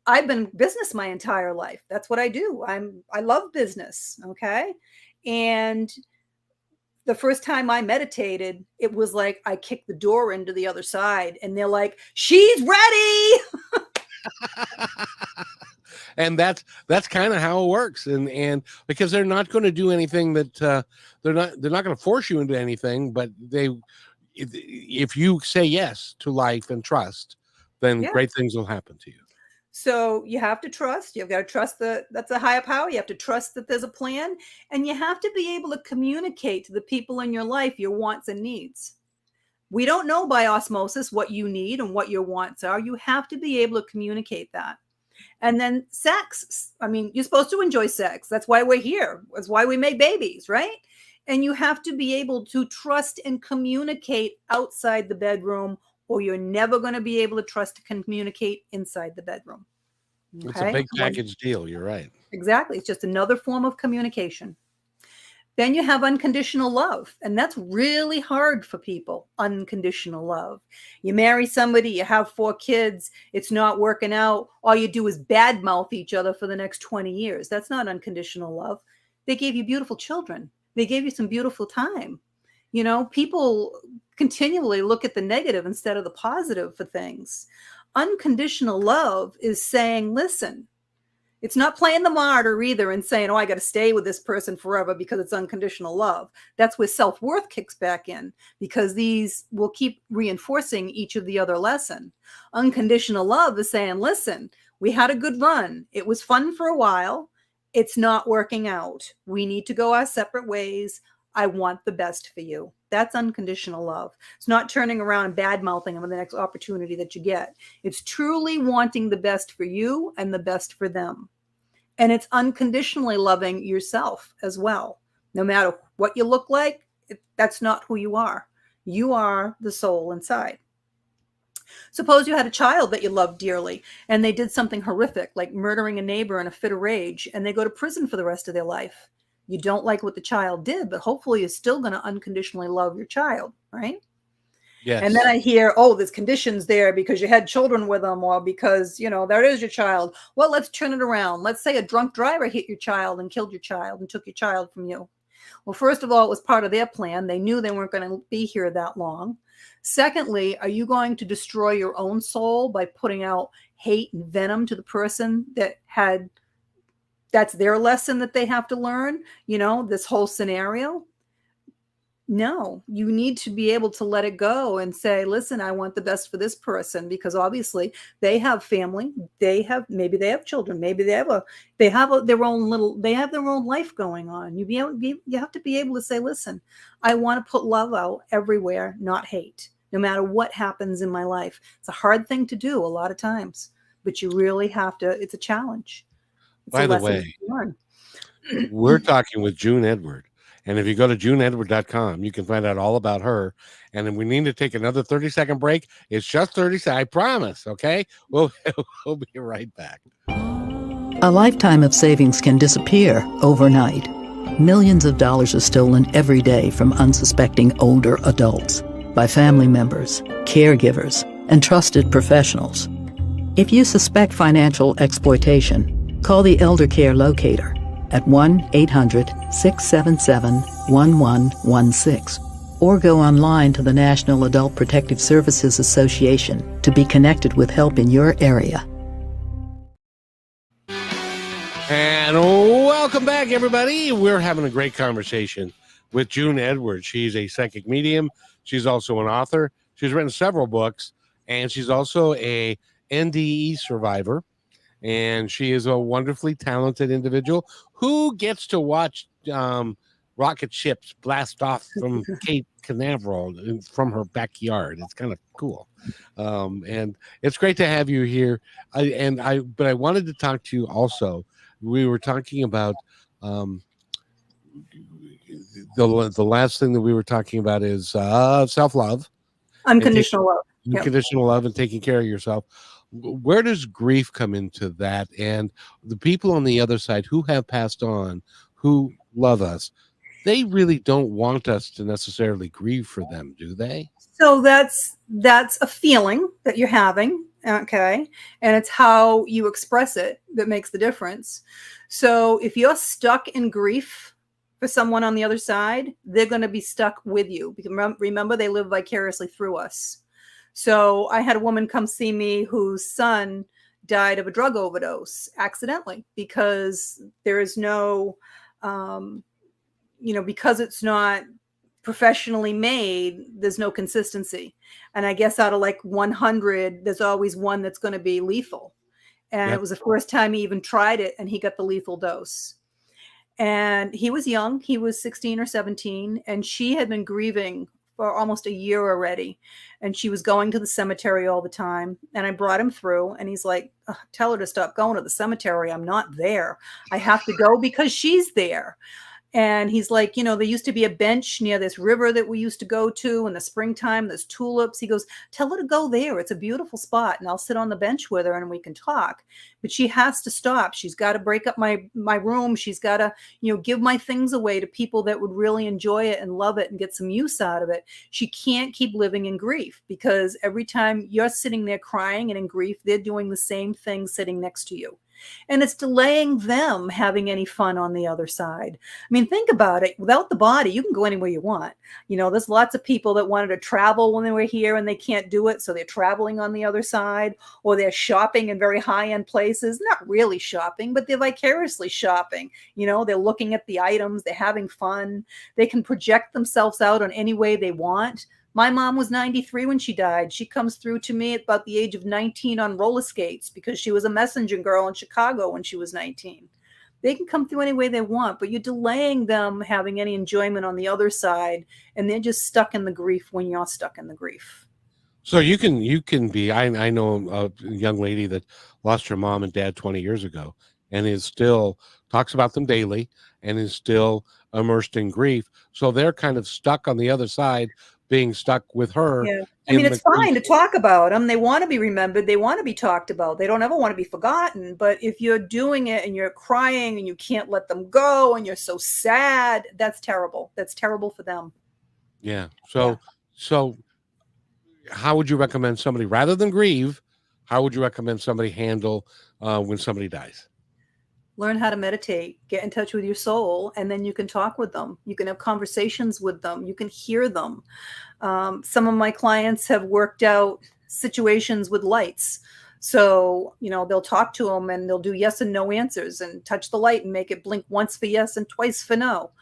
S2: I've been business my entire life. That's what I do. I love business. Okay. And the first time I meditated, it was like I kicked the door into the other side, and they're like, she's ready.
S1: And that's kind of how it works. And because they're not going to do anything that they're not going to force you into anything, but if you say yes to life and trust, then great things will happen to you.
S2: So you have to trust. You've got to trust that's a higher power. You have to trust that there's a plan, and you have to be able to communicate to the people in your life your wants and needs. We don't know by osmosis what you need and what your wants are. You have to be able to communicate that. And then sex. I mean, you're supposed to enjoy sex. That's why we're here. That's why we make babies, right? And you have to be able to trust and communicate outside the bedroom, or you're never going to be able to trust to communicate inside the bedroom.
S1: Okay? It's a big package deal. You're right.
S2: Exactly. It's just another form of communication. Then you have unconditional love. And that's really hard for people, unconditional love. You marry somebody, you have 4 kids, it's not working out. All you do is badmouth each other for the next 20 years. That's not unconditional love. They gave you beautiful children. They gave you some beautiful time. You know, people continually look at the negative instead of the positive for things. Unconditional love is saying, listen, it's not playing the martyr either and saying, oh, I got to stay with this person forever because it's unconditional love. That's where self-worth kicks back in, because these will keep reinforcing each of the other lesson. Unconditional love is saying, listen, we had a good run. It was fun for a while. It's not working out. We need to go our separate ways. I want the best for you. That's unconditional love. It's not turning around and bad-mouthing them the next opportunity that you get. It's truly wanting the best for you and the best for them. And it's unconditionally loving yourself as well. No matter what you look like, that's not who you are. You are the soul inside. Suppose you had a child that you loved dearly and they did something horrific, like murdering a neighbor in a fit of rage, and they go to prison for the rest of their life. You don't like what the child did, but hopefully you're still going to unconditionally love your child, right?
S1: Yes.
S2: And then I hear, oh, there's conditions there because you had children with them, or because, you know, there is your child. Well, let's turn it around. Let's say a drunk driver hit your child and killed your child and took your child from you. Well, first of all, it was part of their plan. They knew they weren't going to be here that long. Secondly, are you going to destroy your own soul by putting out hate and venom to the person that's their lesson that they have to learn, you know, this whole scenario? No, you need to be able to let it go and say, listen, I want the best for this person, because obviously they have family. Maybe they have children. Maybe they have their own life going on. You have to be able to say, listen, I want to put love out everywhere, not hate, no matter what happens in my life. It's a hard thing to do a lot of times, but you really have to. It's a challenge.
S1: By the way, we're talking with June Edward. And if you go to juneedward.com, you can find out all about her. And then we need to take another 30-second break. It's just 30 seconds, I promise, okay? We'll be right back.
S6: A lifetime of savings can disappear overnight. Millions of dollars are stolen every day from unsuspecting older adults by family members, caregivers, and trusted professionals. If you suspect financial exploitation, call the Elder Care Locator at 1-800-677-1116 or go online to the National Adult Protective Services Association to be connected with help in your area.
S1: And welcome back, everybody. We're having a great conversation with June Edwards. She's a psychic medium. She's also an author. She's written several books, and she's also a NDE survivor. And she is a wonderfully talented individual who gets to watch rocket ships blast off from Cape Canaveral from her backyard. It's kind of cool. And it's great to have you here. But I wanted to talk to you also. We were talking about the last thing that we were talking about is self-love.
S2: Unconditional love.
S1: Unconditional love and taking care of yourself. Where does grief come into that? And the people on the other side who have passed on, who love us, they really don't want us to necessarily grieve for them, do they?
S2: So that's a feeling that you're having, okay? And it's how you express it that makes the difference. So if you're stuck in grief for someone on the other side, they're going to be stuck with you. Because remember, they live vicariously through us. So I had a woman come see me whose son died of a drug overdose accidentally because there is no, because it's not professionally made, there's no consistency. And I guess out of like 100, there's always one that's going to be lethal. And
S1: Yep.
S2: it was the first time he even tried it, and he got the lethal dose. And he was young. He was 16 or 17, and she had been grieving for almost a year already. And she was going to the cemetery all the time. And I brought him through, and he's like, tell her to stop going to the cemetery. I'm not there. I have to go because she's there. And he's like, there used to be a bench near this river that we used to go to in the springtime. There's tulips. He goes, tell her to go there. It's a beautiful spot. And I'll sit on the bench with her and we can talk. But she has to stop. She's got to break up my room. She's got to, give my things away to people that would really enjoy it and love it and get some use out of it. She can't keep living in grief, because every time you're sitting there crying and in grief, they're doing the same thing sitting next to you. And it's delaying them having any fun on the other side. I mean, think about it. Without the body, you can go anywhere you want. There's lots of people that wanted to travel when they were here and they can't do it. So they're traveling on the other side, or they're shopping in very high-end places. Not really shopping, but they're vicariously shopping. They're looking at the items. They're having fun. They can project themselves out on any way they want. My mom was 93 when she died. She comes through to me at about the age of 19 on roller skates because she was a messenger girl in Chicago when she was 19. They can come through any way they want, but you're delaying them having any enjoyment on the other side, and they're just stuck in the grief when you're stuck in the grief.
S1: So you can be, I know a young lady that lost her mom and dad 20 years ago and is still talks about them daily and is still immersed in grief. So they're kind of stuck on the other side, being stuck with her.
S2: Yeah. I mean, it's fine to talk about them. They want to be remembered. They want to be talked about. They don't ever want to be forgotten. But if you're doing it and you're crying and you can't let them go and you're so sad, that's terrible. That's terrible for them.
S1: Yeah. So how would you recommend somebody, rather than grieve, how would you recommend somebody handle when somebody dies?
S2: Learn how to meditate, get in touch with your soul, and then you can talk with them. You can have conversations with them. You can hear them. Some of my clients have worked out situations with lights. So, they'll talk to them and they'll do yes and no answers and touch the light and make it blink once for yes and twice for no.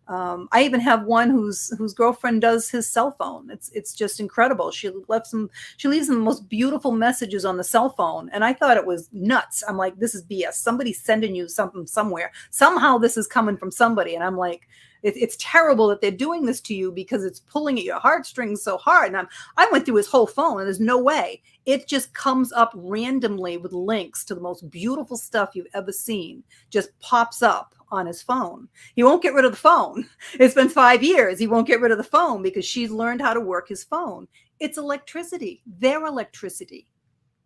S2: I even have one whose girlfriend does his cell phone. It's just incredible. She leaves them the most beautiful messages on the cell phone. And I thought it was nuts. I'm like, this is BS. Somebody's sending you something somewhere. Somehow this is coming from somebody. And I'm like, it's terrible that they're doing this to you because it's pulling at your heartstrings so hard. And I went through his whole phone and there's no way. It just comes up randomly with links to the most beautiful stuff you've ever seen. Just pops up on his phone. He won't get rid of the phone. It's been 5 years. He won't get rid of the phone because she's learned how to work his phone. It's electricity. Their electricity.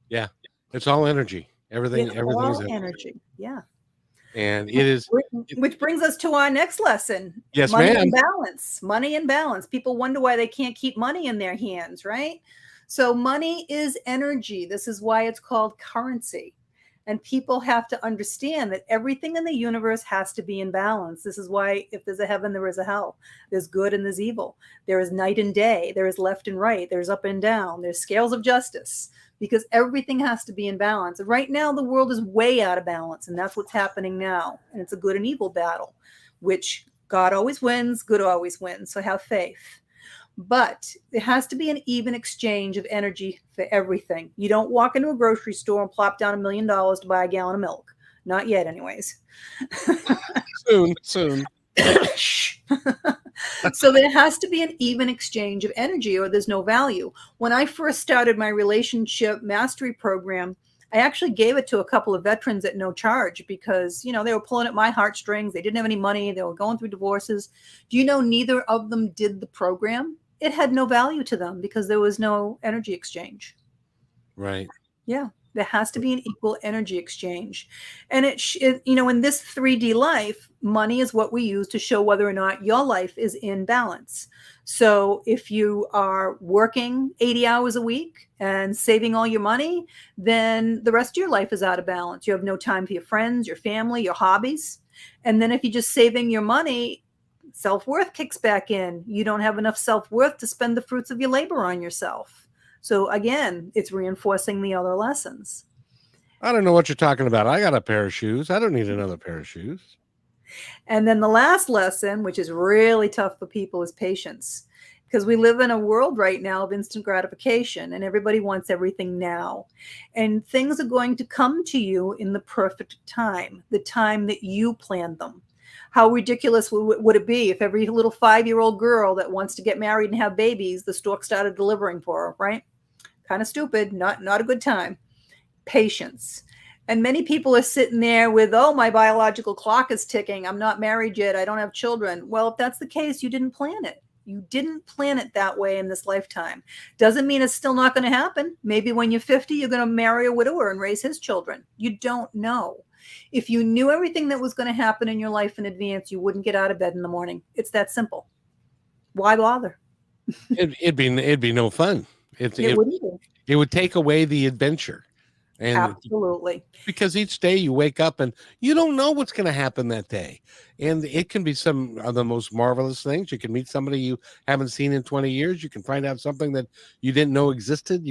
S1: Yeah. It's all energy. Everything is
S2: energy. Yeah.
S1: And it is,
S2: which brings us to our next lesson.
S1: Yes,
S2: money
S1: ma'am.
S2: And balance. Money and balance. People wonder why they can't keep money in their hands, right? So money is energy. This is why it's called currency. And people have to understand that everything in the universe has to be in balance. This is why if there's a heaven, there is a hell. There's good and there's evil. There is night and day. There is left and right. There's up and down. There's scales of justice, because everything has to be in balance. And right now, the world is way out of balance. And that's what's happening now. And it's a good and evil battle, which God always wins. Good always wins. So have faith. But it has to be an even exchange of energy for everything. You don't walk into a grocery store and plop down $1 million to buy a gallon of milk. Not yet, anyways.
S1: Soon.
S2: So there has to be an even exchange of energy, or there's no value. When I first started my relationship mastery program, I actually gave it to a couple of veterans at no charge because, they were pulling at my heartstrings. They didn't have any money. They were going through divorces. Do you know neither of them did the program? It had no value to them because there was no energy exchange.
S1: Right.
S2: Yeah. There has to be an equal energy exchange. And in this 3D life, money is what we use to show whether or not your life is in balance. So if you are working 80 hours a week and saving all your money, then the rest of your life is out of balance. You have no time for your friends, your family, your hobbies. And then if you're just saving your money, self-worth kicks back in. You don't have enough self-worth to spend the fruits of your labor on yourself. So again, it's reinforcing the other lessons.
S1: I don't know what you're talking about. I got a pair of shoes. I don't need another pair of shoes.
S2: And then the last lesson, which is really tough for people, is patience. Because we live in a world right now of instant gratification and everybody wants everything now. And things are going to come to you in the perfect time, the time that you planned them. How ridiculous would it be if every little 5-year-old girl that wants to get married and have babies, the stork started delivering for her, right? Kind of stupid, not a good time. Patience. And many people are sitting there with, oh, my biological clock is ticking. I'm not married yet. I don't have children. Well, if that's the case, you didn't plan it. You didn't plan it that way in this lifetime. Doesn't mean it's still not going to happen. Maybe when you're 50, you're going to marry a widower and raise his children. You don't know. If you knew everything that was going to happen in your life in advance, you wouldn't get out of bed in the morning. It's that simple. Why bother?
S1: It'd be no fun. It would take away the adventure. And
S2: absolutely.
S1: Because each day you wake up and you don't know what's going to happen that day. And it can be some of the most marvelous things. You can meet somebody you haven't seen in 20 years. You can find out something that you didn't know existed.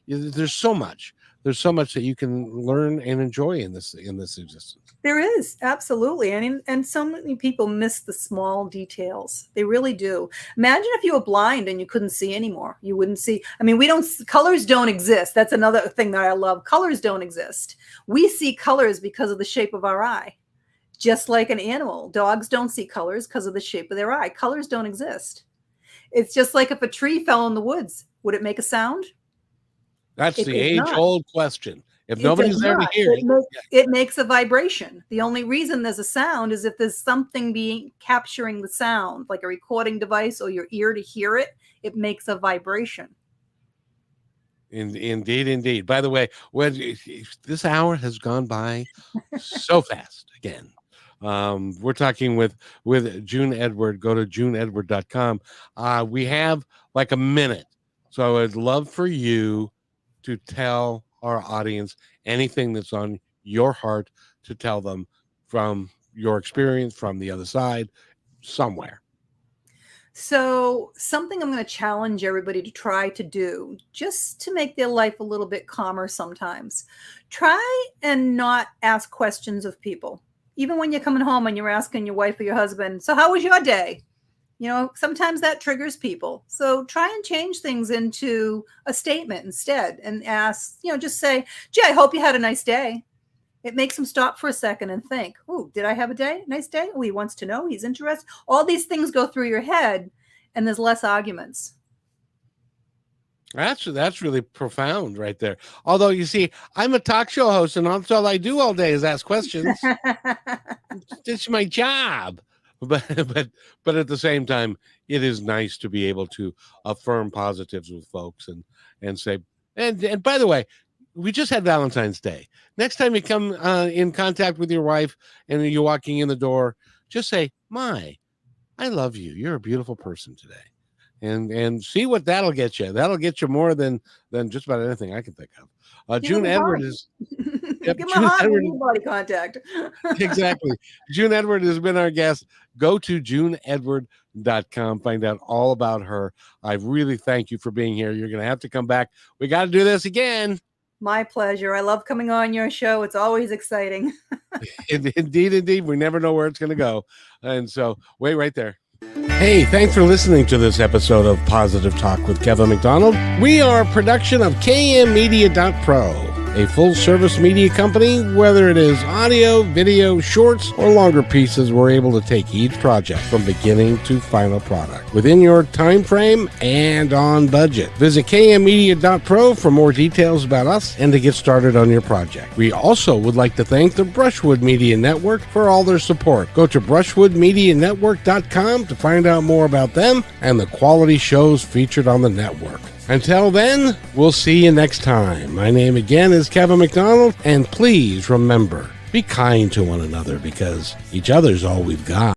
S1: There's so much that you can learn and enjoy in this existence. There
S2: is, absolutely. And so many people miss the small details. They really do. Imagine if you were blind and you couldn't see anymore. You wouldn't see. I mean, colors don't exist. That's another thing that I love. Colors don't exist. We see colors because of the shape of our eye. Just like an animal. Dogs don't see colors because of the shape of their eye. Colors don't exist. It's just like if a tree fell in the woods, would it make a sound?
S1: That's the age-old question. If nobody's there to hear
S2: it makes a vibration. The only reason there's a sound is if there's something capturing the sound, like a recording device or your ear to hear it, it makes a vibration.
S1: Indeed. By the way, this hour has gone by so fast again. We're talking with June Edward. Go to juneedward.com. We have like a minute. So I would love for you to tell our audience anything that's on your heart to tell them from your experience, from the other side, somewhere.
S2: So something I'm going to challenge everybody to try to do just to make their life a little bit calmer sometimes. Try and not ask questions of people. Even when you're coming home and you're asking your wife or your husband, so how was your day? Sometimes that triggers people. So try and change things into a statement instead and ask, just say, gee, I hope you had a nice day. It makes them stop for a second and think, oh, did I have a nice day? Oh, he wants to know. He's interested. All these things go through your head and there's less arguments.
S1: That's really profound right there. Although, you see, I'm a talk show host and that's all I do all day is ask questions. It's my job. But at the same time, it is nice to be able to affirm positives with folks and say, and by the way, we just had Valentine's Day. Next time you come in contact with your wife and you're walking in the door, just say, I love you. You're a beautiful person today. And see what that'll get you. That'll get you more than just about anything I can think of. June Edward is
S2: give him a hug with body contact.
S1: Exactly. June Edward has been our guest. Go to juneedward.com. Find out all about her. I really thank you for being here. You're going to have to come back. We got to do this again.
S2: My pleasure. I love coming on your show. It's always exciting.
S1: Indeed. We never know where it's going to go. And so wait right there. Hey, thanks for listening to this episode of Positive Talk with Kevin McDonald. We are a production of kmmedia.pro, a full-service media company. Whether it is audio, video, shorts, or longer pieces, we're able to take each project from beginning to final product within your time frame and on budget. Visit kmmedia.pro for more details about us and to get started on your project. We also would like to thank the Brushwood Media Network for all their support. Go to brushwoodmedianetwork.com to find out more about them and the quality shows featured on the network. Until then, we'll see you next time. My name again is Kevin McDonald, and please remember, be kind to one another because each other's all we've got.